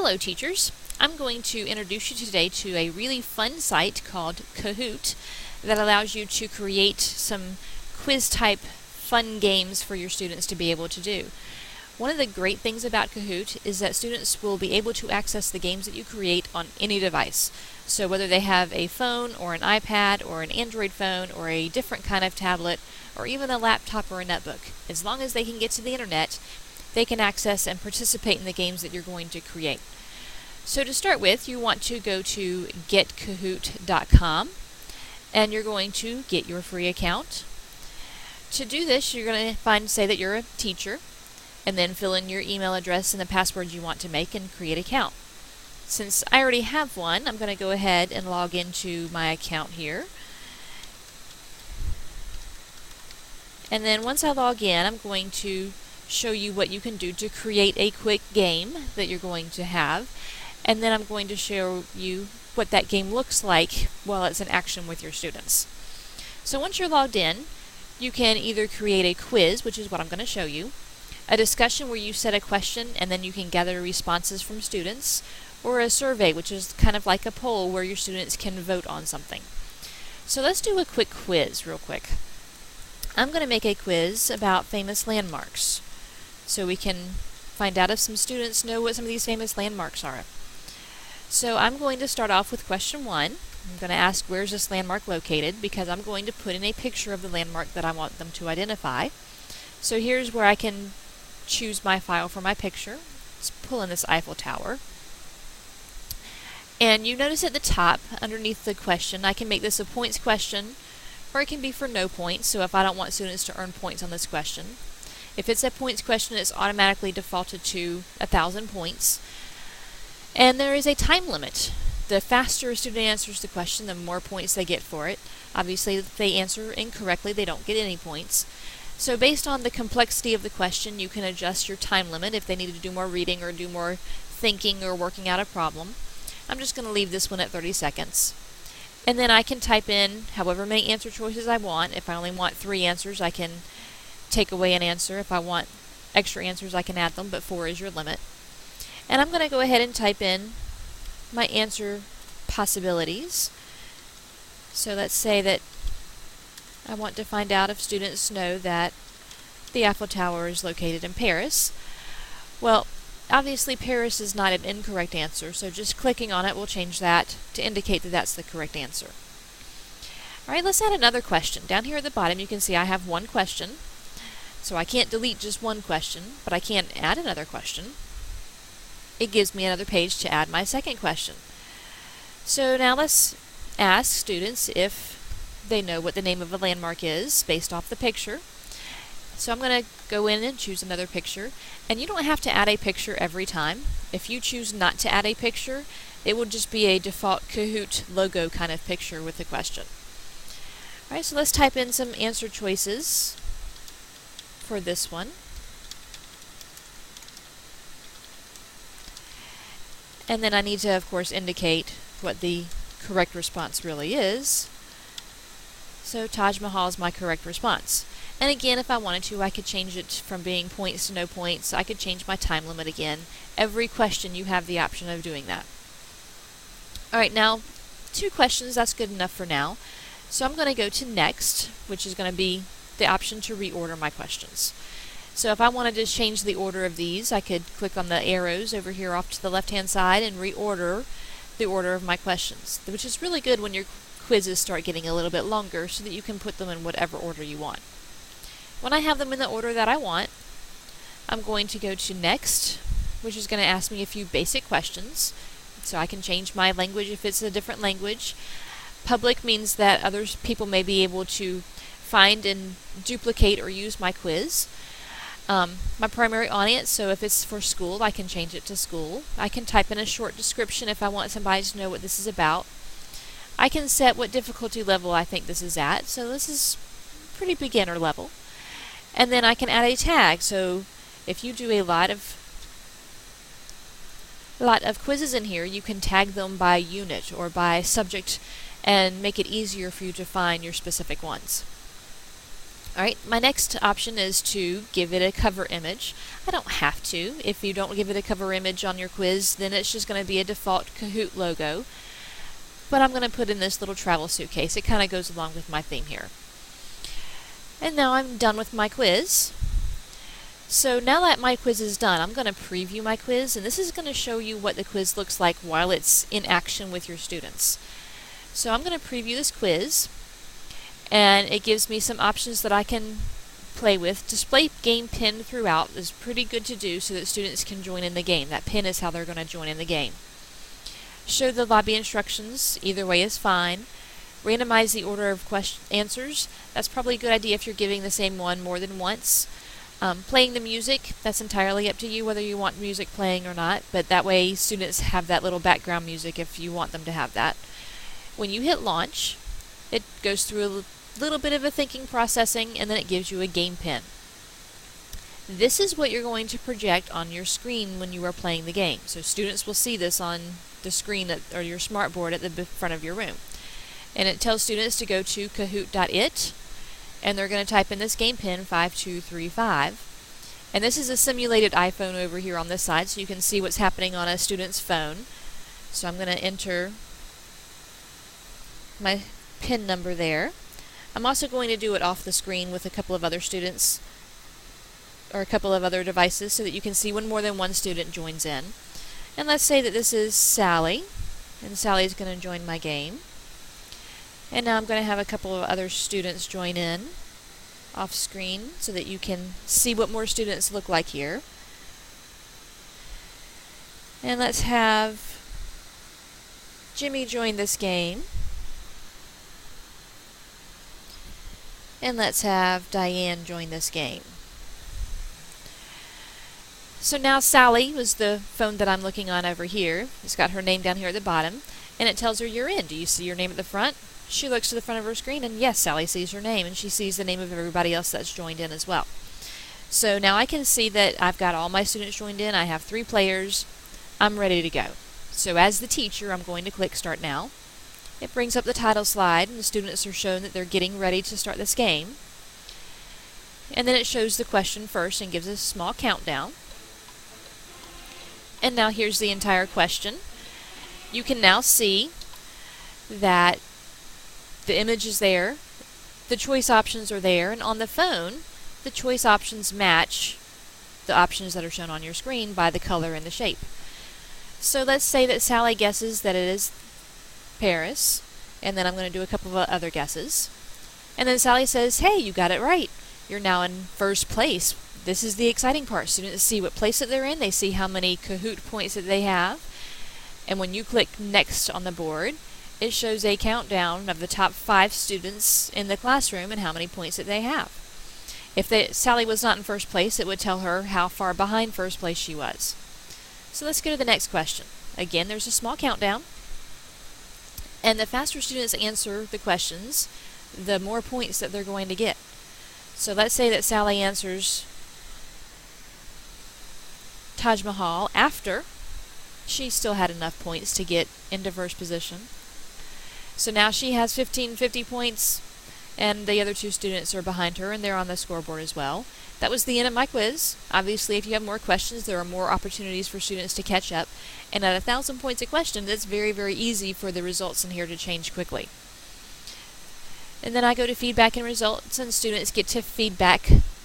Hello teachers! I'm going to introduce you today to a really fun site called Kahoot that allows you to create some quiz type fun games for your students to be able to do. One of the great things about Kahoot is that students will be able to access the games that you create on any device. So whether they have a phone or an iPad or an Android phone or a different kind of tablet or even a laptop or a netbook, as long as they can get to the internet, they can access and participate in the games that you're going to create. So to start with, you want to go to getkahoot.com and you're going to get your free account. To do this, you're going to say that you're a teacher and then fill in your email address and the password you want to make and create an account. Since I already have one, I'm going to go ahead and log into my account here. And then once I log in, I'm going to show you what you can do to create a quick game that you're going to have. And then I'm going to show you what that game looks like while it's in action with your students. So once you're logged in, you can either create a quiz, which is what I'm going to show you, a discussion where you set a question and then you can gather responses from students, or a survey, which is kind of like a poll where your students can vote on something. So let's do a quick quiz real quick. I'm going to make a quiz about famous landmarks so we can find out if some students know what some of these famous landmarks are. So I'm going to start off with question 1. I'm going to ask where's this landmark located because I'm going to put in a picture of the landmark that I want them to identify. So here's where I can choose my file for my picture. Let's pull in this Eiffel Tower. And you notice at the top, underneath the question, I can make this a points question, or it can be for no points, so if I don't want students to earn points on this question. If it's a points question, it's automatically defaulted to 1,000 points. And there is a time limit. The faster a student answers the question, the more points they get for it. Obviously, if they answer incorrectly, they don't get any points. So based on the complexity of the question, you can adjust your time limit if they need to do more reading or do more thinking or working out a problem. I'm just going to leave this one at 30 seconds. And then I can type in however many answer choices I want. If I only want 3 answers, I can take away an answer. If I want extra answers, I can add them, but 4 is your limit. And I'm going to go ahead and type in my answer possibilities. So let's say that I want to find out if students know that the Eiffel Tower is located in Paris. Well, obviously Paris is not an incorrect answer, so just clicking on it will change that to indicate that that's the correct answer. Alright, let's add another question. Down here at the bottom you can see I have one question. So I can't delete just one question, but I can add another question. It gives me another page to add my second question. So now let's ask students if they know what the name of a landmark is based off the picture. So I'm going to go in and choose another picture, and you don't have to add a picture every time. If you choose not to add a picture, it will just be a default Kahoot logo kind of picture with the question. Alright, so let's type in some answer choices for this one. And then I need to, of course, indicate what the correct response really is. So Taj Mahal is my correct response. And again, if I wanted to, I could change it from being points to no points. I could change my time limit again. Every question you have the option of doing that. Alright, now 2 questions, that's good enough for now. So I'm going to go to next, which is going to be the option to reorder my questions. So if I wanted to change the order of these, I could click on the arrows over here off to the left-hand side and reorder the order of my questions, which is really good when your quizzes start getting a little bit longer so that you can put them in whatever order you want. When I have them in the order that I want, I'm going to go to next, which is going to ask me a few basic questions. So I can change my language if it's a different language. Public means that other people may be able to find and duplicate or use my quiz. My primary audience, so if it's for school, I can change it to school. I can type in a short description if I want somebody to know what this is about. I can set what difficulty level I think this is at, so this is pretty beginner level. And then I can add a tag, so if you do a lot of quizzes in here, you can tag them by unit or by subject and make it easier for you to find your specific ones. Alright, my next option is to give it a cover image. I don't have to. If you don't give it a cover image on your quiz, then it's just going to be a default Kahoot logo. But I'm going to put in this little travel suitcase. It kind of goes along with my theme here. And now I'm done with my quiz. So now that my quiz is done, I'm going to preview my quiz, and this is going to show you what the quiz looks like while it's in action with your students. So I'm going to preview this quiz, and it gives me some options that I can play with. Display game pin throughout is pretty good to do so that students can join in the game. That pin is how they're going to join in the game. Show the lobby instructions, either way is fine. Randomize the order of answers. That's probably a good idea if you're giving the same one more than once. Playing the music, that's entirely up to you whether you want music playing or not, but that way students have that little background music if you want them to have that. When you hit launch, it goes through a little bit of a thinking processing, and then it gives you a game pin. This is what you're going to project on your screen when you are playing the game. So students will see this on the screen or your smartboard at the front of your room. And it tells students to go to kahoot.it, and they're going to type in this game pin 5235. And this is a simulated iPhone over here on this side, so you can see what's happening on a student's phone. So I'm going to enter my pin number there. I'm also going to do it off the screen with a couple of other students or a couple of other devices so that you can see when more than one student joins in. And let's say that this is Sally, and Sally is going to join my game. And now I'm going to have a couple of other students join in off screen so that you can see what more students look like here. And let's have Jimmy join this game. And let's have Diane join this game. So now Sally was the phone that I'm looking on over here. It's got her name down here at the bottom, and it tells her you're in. Do you see your name at the front? She looks to the front of her screen, and yes, Sally sees her name, and she sees the name of everybody else that's joined in as well. So now I can see that I've got all my students joined in. I have 3 players. I'm ready to go. So as the teacher, I'm going to click Start Now. It brings up the title slide, and the students are shown that they're getting ready to start this game. And then it shows the question first and gives a small countdown. And now here's the entire question. You can now see that the image is there, the choice options are there, and on the phone, the choice options match the options that are shown on your screen by the color and the shape. So let's say that Sally guesses that it is Paris, and then I'm going to do a couple of other guesses. And then Sally says, hey, you got it right. You're now in first place. This is the exciting part. Students see what place that they're in, they see how many Kahoot points that they have, and when you click Next on the board, it shows a countdown of the top 5 students in the classroom and how many points that they have. If Sally was not in first place, it would tell her how far behind first place she was. So let's go to the next question. Again, there's a small countdown, and the faster students answer the questions, the more points that they're going to get. So let's say that Sally answers Taj Mahal after she still had enough points to get into first position. So now she has 50 points, and the other 2 students are behind her, and they're on the scoreboard as well. That was the end of my quiz. Obviously, if you have more questions, there are more opportunities for students to catch up. And at 1,000 points a question, it's very, very easy for the results in here to change quickly. And then I go to feedback and results, and students get to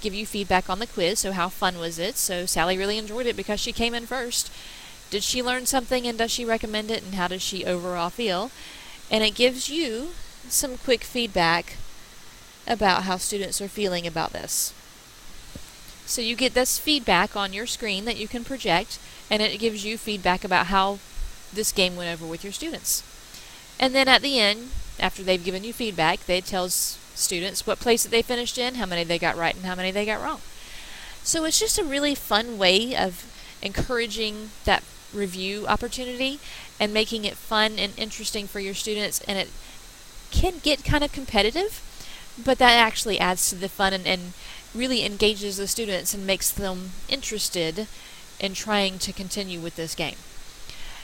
give you feedback on the quiz. So how fun was it? So Sally really enjoyed it because she came in first. Did she learn something, and does she recommend it, and how does she overall feel? And it gives you some quick feedback about how students are feeling about this. So you get this feedback on your screen that you can project, and it gives you feedback about how this game went over with your students. And then at the end, after they've given you feedback, they tells students what place that they finished in, how many they got right, and how many they got wrong. So it's just a really fun way of encouraging that review opportunity and making it fun and interesting for your students, and it can get kind of competitive, but that actually adds to the fun and really engages the students and makes them interested in trying to continue with this game.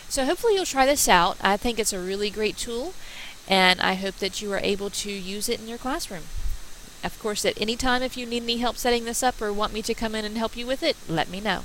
So hopefully you'll try this out. I think it's a really great tool, and I hope that you are able to use it in your classroom. Of course, at any time if you need any help setting this up or want me to come in and help you with it, let me know.